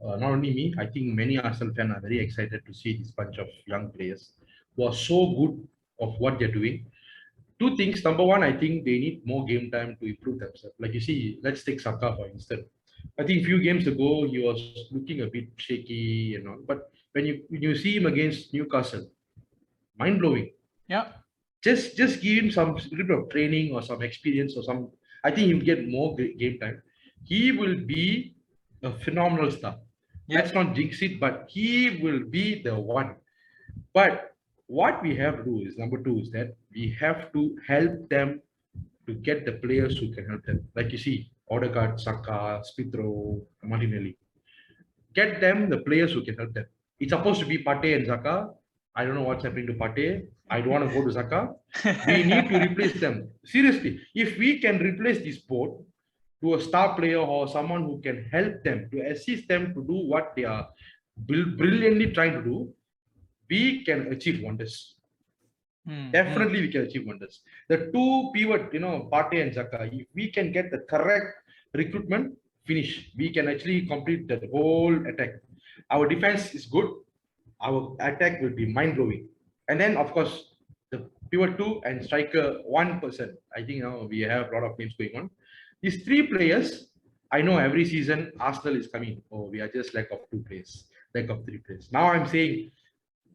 not only me, I think many Arsenal fans are very excited to see this bunch of young players who are so good of what they're doing. 2 things. Number one, I think they need more game time to improve themselves. Like you see, let's take Saka for instance. I think a few games ago, he was looking a bit shaky and all. But when you see him against Newcastle, mind-blowing. Yeah. Just give him some little bit of training or some experience or some. I think he'll get more game time. He will be a phenomenal star. Yeah. Let's not jinx it, but he will be the one. But what we have to do is, number 2, is that we have to help them to get the players who can help them. Like you see, Odegaard, Saka, Smith Rowe, Martinelli. Get them the players who can help them. It's supposed to be Partey and Xhaka. I don't know what's happening to Partey. I don't want to go to Xhaka. We need to replace them. Seriously, if we can replace this board to a star player or someone who can help them, to assist them to do what they are brilliantly trying to do, we can achieve wonders. Definitely, we can achieve wonders. The two pivot, Partey and Xhaka, if we can get the correct recruitment, finish. We can actually complete the whole attack. Our defense is good. Our attack will be mind-blowing. And then, of course, the pivot 2 and striker 1%. I think we have a lot of names going on. These 3 players, I know every season Arsenal is coming. Oh, we are just lack of 2 players, lack of 3 players. Now I'm saying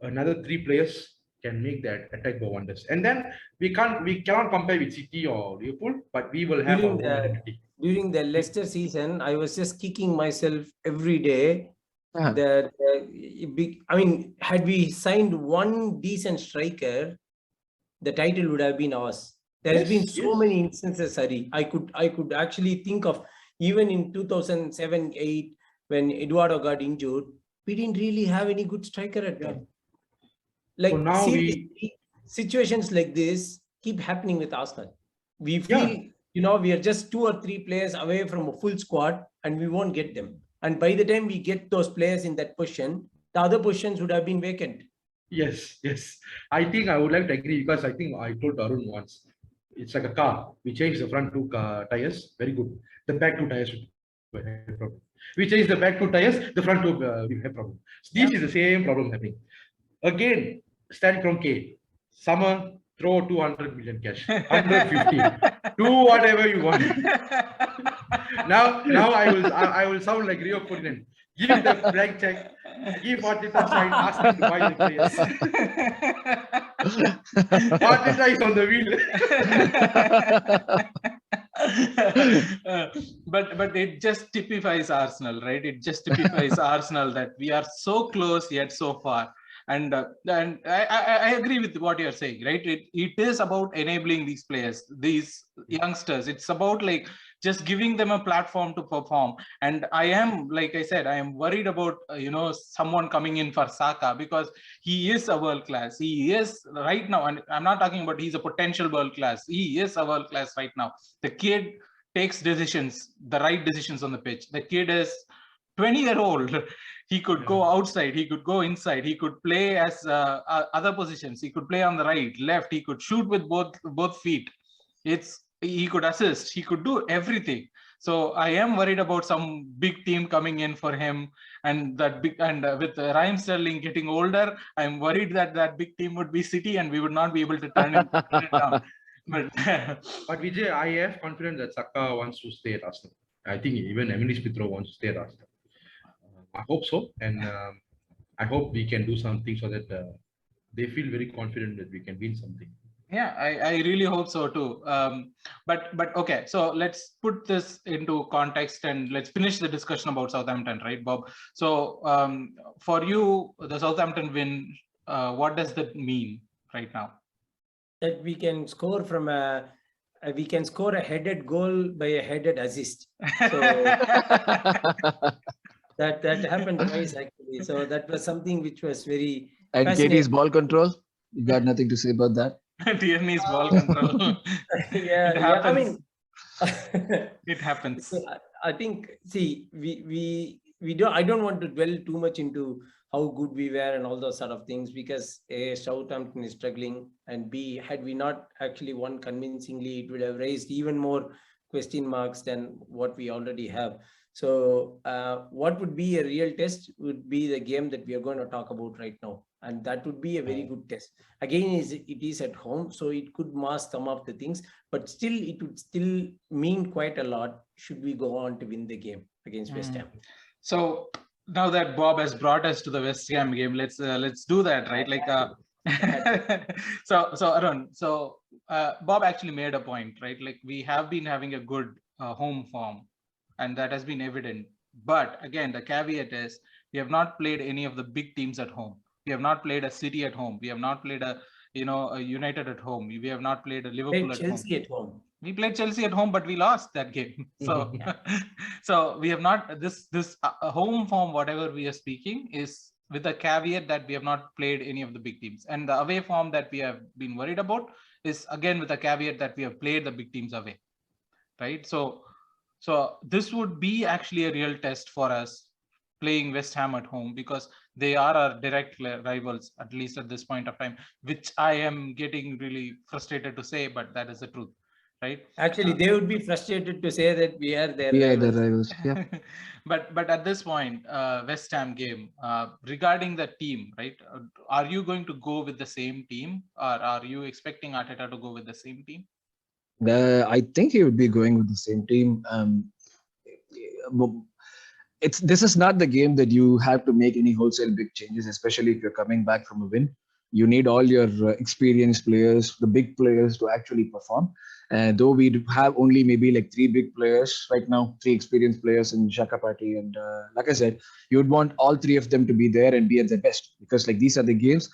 another 3 players can make that attack go wonders. And then we cannot compare with City or Liverpool, but we will have our own identity. During the Leicester season, I was just kicking myself every day. That had we signed one decent striker, the title would have been ours. There has been so many instances, Hari. I could actually think of, even in 2007-8 when Eduardo got injured, we didn't really have any good striker at that. Like, so now situations like this keep happening with Arsenal. We feel we are just 2 or 3 players away from a full squad, and we won't get them. And by the time we get those players in that position, the other positions would have been vacant. Yes. I think I would like to agree, because I think I told Arun once, it's like a car. We change the front 2 tires, very good. The back 2 tires we have problem. We change the back 2 tires, the front 2 we have problem. So this is the same problem happening. Again, Stan Kroenke, summer, throw 200 million cash, 150, do whatever you want. Now I will sound like Rio Ferdinand. Give the blank check, give Arteta sign, ask him to buy the players. Arteta is on the wheel. But it just typifies Arsenal, right? It just typifies Arsenal that we are so close yet so far. And I agree with what you're saying, right? It is about enabling these players, these youngsters. It's about like just giving them a platform to perform. And I am, like I said, I am worried about someone coming in for Saka, because he is a world class. He is right now, and I'm not talking about he's a potential world class. He is a world class right now. The kid takes decisions, the right decisions on the pitch. The kid is 20-year-old. He could go outside, he could go inside, he could play as other positions, he could play on the right, left, he could shoot with both feet. He could assist, he could do everything. So I am worried about some big team coming in for him, and with Raheem Sterling getting older, I'm worried that big team would be City and we would not be able to turn it down. But Vijay, I have confidence that Saka wants to stay at Arsenal. I think even Emirates wants to stay at Arsenal. I hope so, and I hope we can do something so that they feel very confident that we can win something. Yeah, I really hope so too. But okay, so let's put this into context and let's finish the discussion about Southampton, right, Bob? So for you, the Southampton win, what does that mean right now? That we can score from a headed goal by a headed assist. So that happened twice actually. So that was something which was very And Katie's ball control, you got nothing to say about that? Tierney's ball control. I mean, it happens. I think, see, I don't want to dwell too much into how good we were and all those sort of things, because A, Southampton is struggling, and B, had we not actually won convincingly, it would have raised even more question marks than what we already have. So what would be a real test would be the game that we are going to talk about right now. And that would be a very good test. Again, it is at home, so it could mask some of the things, but still, it would still mean quite a lot should we go on to win the game against West Ham. So now that Bob has brought us to the West Ham game, let's do that, right? Like, so Arun, Bob actually made a point, right? Like, we have been having a good home form, and that has been evident. But again, the caveat is we have not played any of the big teams at home. We have not played a City at home. We have not played a United at home. We have not played a Liverpool at Chelsea at home. We played Chelsea at home, but we lost that game. So, so we have not this home form. Whatever we are speaking is with the caveat that we have not played any of the big teams. And the away form that we have been worried about is again with the caveat that we have played the big teams away, right? So this would be actually a real test for us playing West Ham at home, because they are our direct rivals, at least at this point of time, which I am getting really frustrated to say, but that is the truth, right? Actually, they would be frustrated to say that we are their Yeah, the rivals. rivals. Yeah. but at this point, West Ham game, regarding the team, right? Are you going to go with the same team, or are you expecting Arteta to go with the same team? I think he would be going with the same team. This is not the game that you have to make any wholesale big changes, especially if you're coming back from a win. You need all your experienced players, the big players, to actually perform. And though we have only maybe like 3 big players right now, 3 experienced players in Xhaka Party, and like I said, you would want all 3 of them to be there and be at their best, because like these are the games.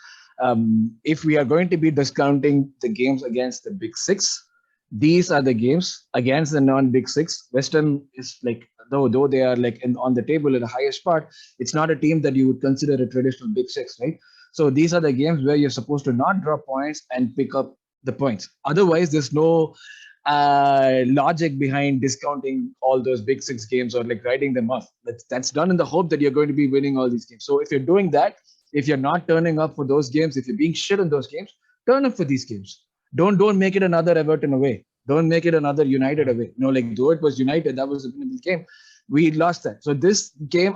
If we are going to be discounting the games against the big 6, these are the games against the non-big 6. Western is like, though they are like on the table at the highest part, it's not a team that you would consider a traditional big 6, right? So these are the games where you're supposed to not drop points and pick up the points. Otherwise, there's no logic behind discounting all those big 6 games or like writing them off. That's done in the hope that you're going to be winning all these games. So if you're doing that, if you're not turning up for those games, if you're being shit in those games, turn up for these games. Don't make it another Everton away. Don't make it another United away. Like though it was United, that was a winnable game. We lost that. So this game,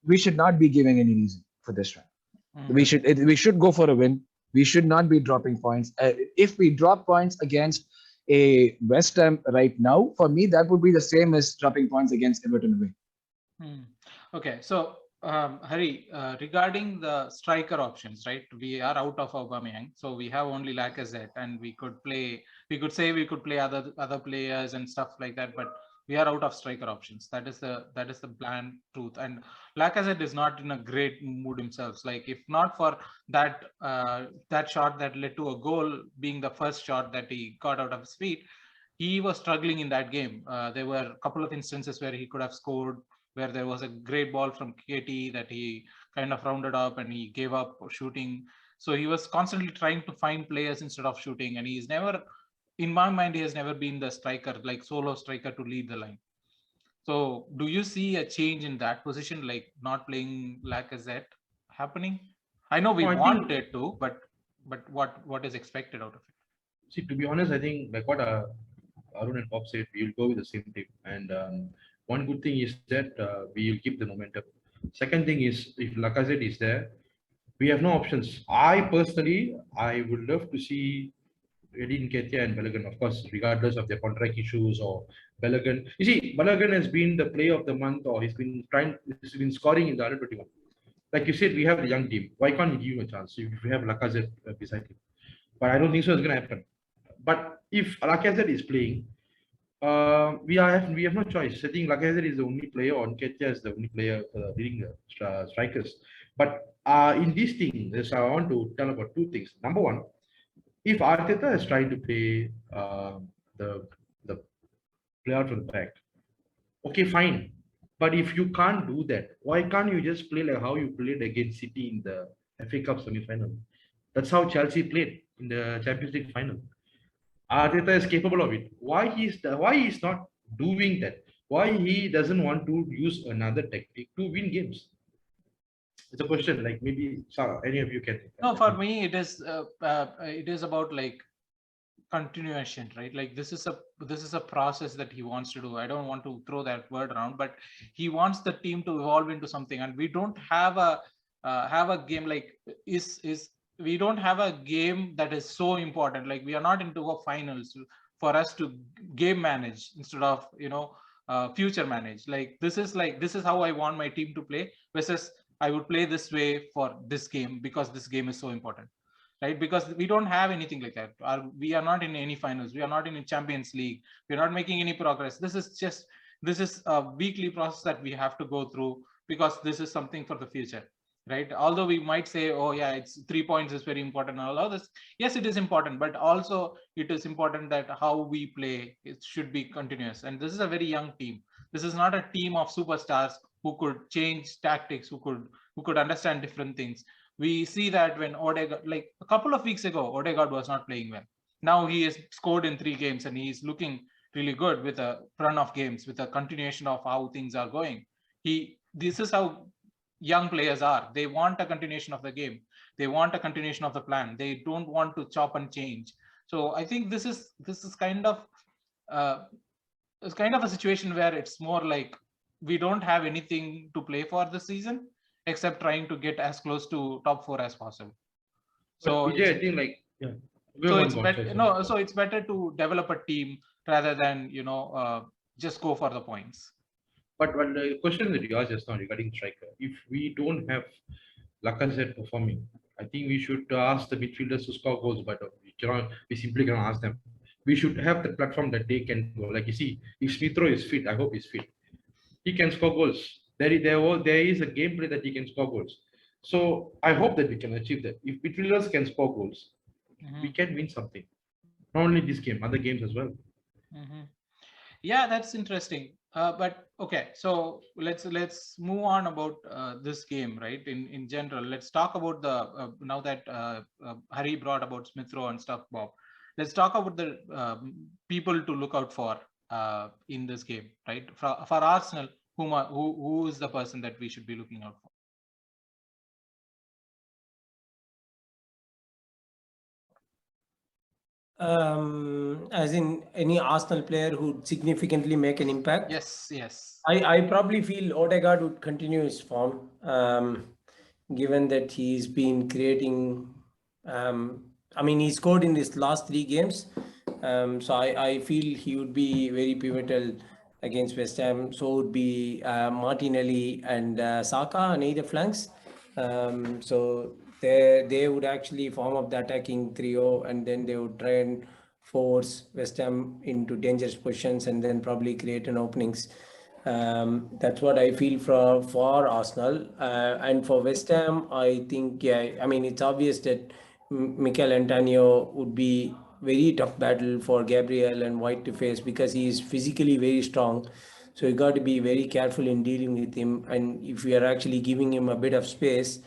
we should not be giving any reason for this round. We should go for a win. We should not be dropping points. If we drop points against a West Ham right now, for me that would be the same as dropping points against Everton away. Okay, so Hari, regarding the striker options, right? We are out of Aubameyang, so we have only Lacazette, and we could say we could play other players and stuff like that, but we are out of striker options. That is the bland truth. And Lacazette is not in a great mood himself. Like if not for that shot that led to a goal, being the first shot that he got out of his feet, he was struggling in that game. There were a couple of instances where he could have scored, where there was a great ball from KT that he kind of rounded up and he gave up shooting. So he was constantly trying to find players instead of shooting. And he's never, in my mind, he has never been the striker, like solo striker to lead the line. So do you see a change in that position, like not playing Lacazette happening? I know we want it to, but what is expected out of it? See, to be honest, I think like what Arun and Bob said, we will go with the same team. And one good thing is that we will keep the momentum. Second thing is, if Lacazette is there, we have no options. I personally would love to see Edin Ketia and Balogun, of course, regardless of their contract issues or Balogun. You see, Balogun has been the player of the month, or he's been scoring in the under 21. Like you said, we have a young team. Why can't we give him a chance if we have Lacazette beside him? But I don't think so it's going to happen. But if Lacazette is playing, we have no choice. I think Lacazette is the only player, or Nketiah is the only player leading the strikers. But in this thing, I want to tell about 2 things. Number one, if Arteta is trying to play the play out from the back, okay, fine. But if you can't do that, why can't you just play like how you played against City in the FA Cup semi-final? That's how Chelsea played in the Champions League final. Arteta is capable of it. Why he's not doing that? Why he doesn't want to use another tactic to win games? It's a question. Like maybe any of you can. No, for me it is about like continuation, right? Like this is a process that he wants to do. I don't want to throw that word around, but he wants the team to evolve into something, and we don't have a game like we don't have a game that is so important. Like we are not into a finals for us to game manage instead of future manage. Like this is how I want my team to play, versus I would play this way for this game because this game is so important, right? Because we don't have anything like that. We are not in any finals. We are not in a Champions League. We are not making any progress. This is a weekly process that we have to go through, because this is something for the future, right? Although we might say, oh yeah, it's 3 points is very important and all of this. Yes, it is important, but also it is important that how we play, it should be continuous. And this is a very young team. This is not a team of superstars who could change tactics, who could understand different things. We see that when Odegaard, like a couple of weeks ago, Odegaard was not playing well. Now he has scored in 3 games and he's looking really good with a run of games, with a continuation of how things are going. This is how young players are. They want a continuation of the game. They want a continuation of the plan. They don't want to chop and change. So I think this is kind of a situation where it's more like we don't have anything to play for this season except trying to get as close to top 4 as possible. So Vijay, I think like so it's better to develop a team rather than just go for the points. But the question that you asked just now regarding striker, if we don't have Lacazette performing, I think we should ask the midfielders to score goals, but we simply cannot ask them. We should have the platform that they can go. Like you see, if Smith-Rowe is fit, I hope he's fit. He can score goals. There is a gameplay that he can score goals. So I hope that we can achieve that. If midfielders can score goals, we can win something. Not only this game, other games as well. Yeah, that's interesting. But okay, so let's move on about this game, right? In general, let's talk about the now that Hari brought about Smith-Rowe and stuff, Bob. Let's talk about the people to look out for in this game, right? For Arsenal, who is the person that we should be looking out for? As in any Arsenal player who would significantly make an impact? Yes. I probably feel Odegaard would continue his form, given that he's been creating. He scored in his last 3 games, so I feel he would be very pivotal against West Ham. So would be Martinelli and Saka on either flanks. So they would actually form up the attacking trio, and then they would try and force West Ham into dangerous positions and then probably create an openings. That's what I feel for Arsenal. And for West Ham, I think, it's obvious that Mikel Antonio would be very tough battle for Gabriel and White to face, because he is physically very strong. So you got to be very careful in dealing with him. And if we are actually giving him a bit of space,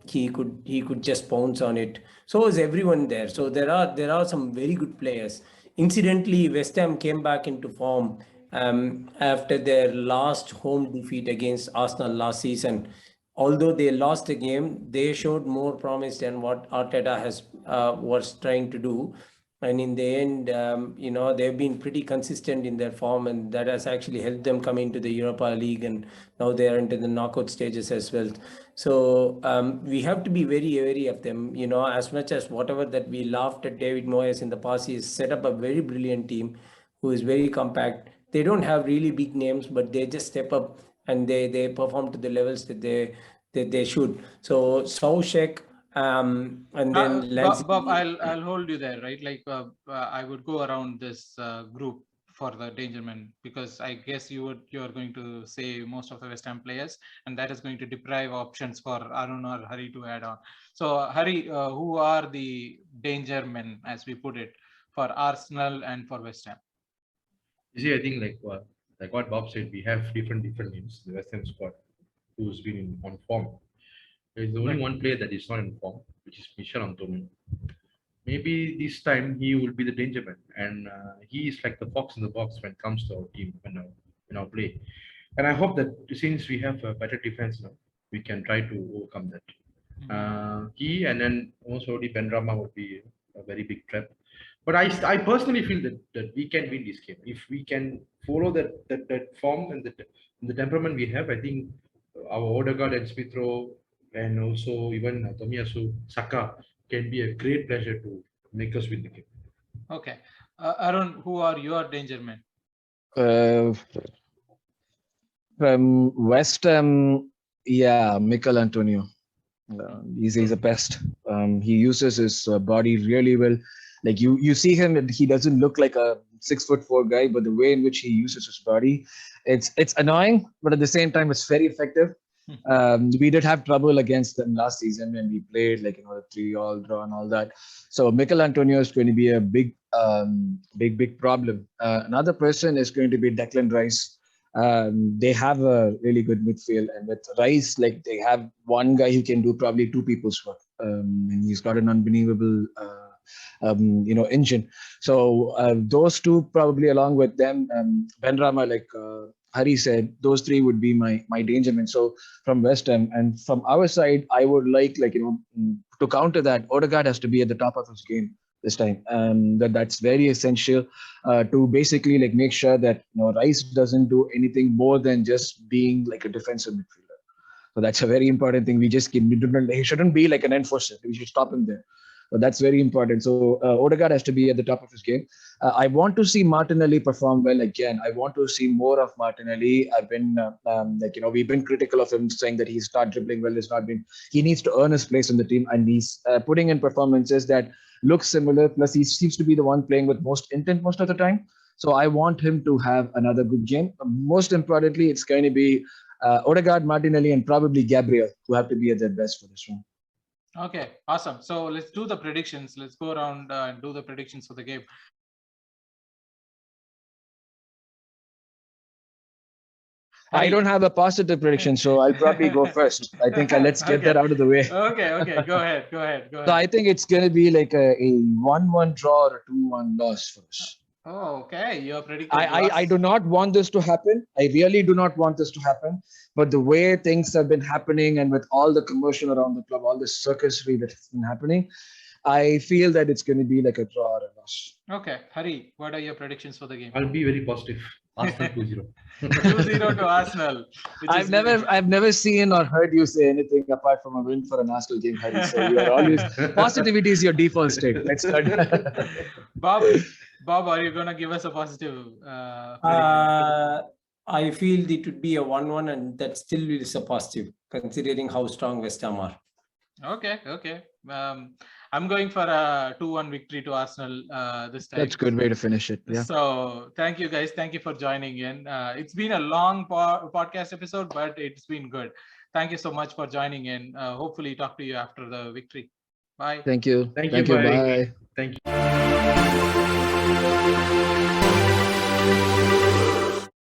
he could just pounce on it. So is everyone there. So there are some very good players. Incidentally, West Ham came back into form after their last home defeat against Arsenal last season. Although they lost the game, they showed more promise than what Arteta was trying to do. And in the end, they've been pretty consistent in their form, and that has actually helped them come into the Europa League, and now they are into the knockout stages as well. So we have to be very wary of them. As much as whatever that we laughed at David Moyes in the past, he's set up a very brilliant team who is very compact. They don't have really big names, but they just step up and they perform to the levels that they should. So Soucek, and then Bob, I'll hold you there, right? Like I would go around this group for the Dangermen, because I guess you're going to say most of the West Ham players, and that is going to deprive options for Arun or Hari to add on. So Hari, who are the Dangermen, as we put it, for Arsenal and for West Ham? You see, I think like what Bob said, we have different names. The West Ham squad, who's been on form. There is only one player that is not in form, which is Michel Antonio. Maybe this time he will be the danger man, and he is like the fox in the box when it comes to our team in our play. And I hope that since we have a better defense now, we can try to overcome that. He and then also the Benrahma would be a very big threat. But I personally feel that we can win this game if we can follow that form and the temperament we have. I think our Odegaard and Smith-Rowe, and also even Tomiyasu, Saka can be a great pleasure to make us win the game. Okay. Arun, who are your danger men? From West Ham, Mikel Antonio. He's a pest. He uses his body really well. Like you see him, and he doesn't look like a 6'4" guy, but the way in which he uses his body, it's annoying, but at the same time, it's very effective. We did have trouble against them last season when we played the 3-3 draw and all that. So Mikel Antonio is going to be a big problem. Another person is going to be Declan Rice. They have a really good midfield, and with Rice, like they have one guy who can do probably two people's work, and he's got an unbelievable, engine. So those two probably, along with them, Ben Rama, like Hari said, those three would be my danger men. So from West Ham, and from our side, I would like to counter that, Odegaard has to be at the top of his game this time. That's very essential to basically like make sure that Rice doesn't do anything more than just being like a defensive midfielder. So that's a very important thing. He shouldn't be like an enforcer. We should stop him there. So that's very important. So Odegaard has to be at the top of his game. I want to see Martinelli perform well again. I want to see more of Martinelli. I've been we've been critical of him, saying that he's not dribbling well. He needs to earn his place in the team, and he's putting in performances that look similar. Plus, he seems to be the one playing with most intent most of the time. So I want him to have another good game. Most importantly, it's going to be Odegaard, Martinelli, and probably Gabriel, who have to be at their best for this one. Okay, awesome. So let's do the predictions. Let's go around and do the predictions for the game. I don't have a positive prediction, so I'll probably go first. I think let's get that out of the way. Okay. Go ahead. So I think it's going to be like a 1-1 draw or a 2-1 loss for us. Oh, okay. You're predicting. I do not want this to happen. I really do not want this to happen. But the way things have been happening, and with all the commotion around the club, all the circusry that has been happening, I feel that it's going to be like a draw or a loss. Okay. Hari, what are your predictions for the game? I'll be very positive. Arsenal 2-0. 2-0 to Arsenal. I've never seen or heard you say anything apart from a win for an Arsenal game, Hari. So you are always positivity is your default state. Let's start. Bob, are you going to give us a positive? I feel it would be a 1-1, and that still is a positive, considering how strong West Ham are. Okay. I'm going for a 2-1 victory to Arsenal this time. That's a good way to finish it. Yeah. So thank you guys. Thank you for joining in. It's been a long podcast episode, but it's been good. Thank you so much for joining in. Hopefully talk to you after the victory. Bye. Thank you. Thank you. Bye. Thank you.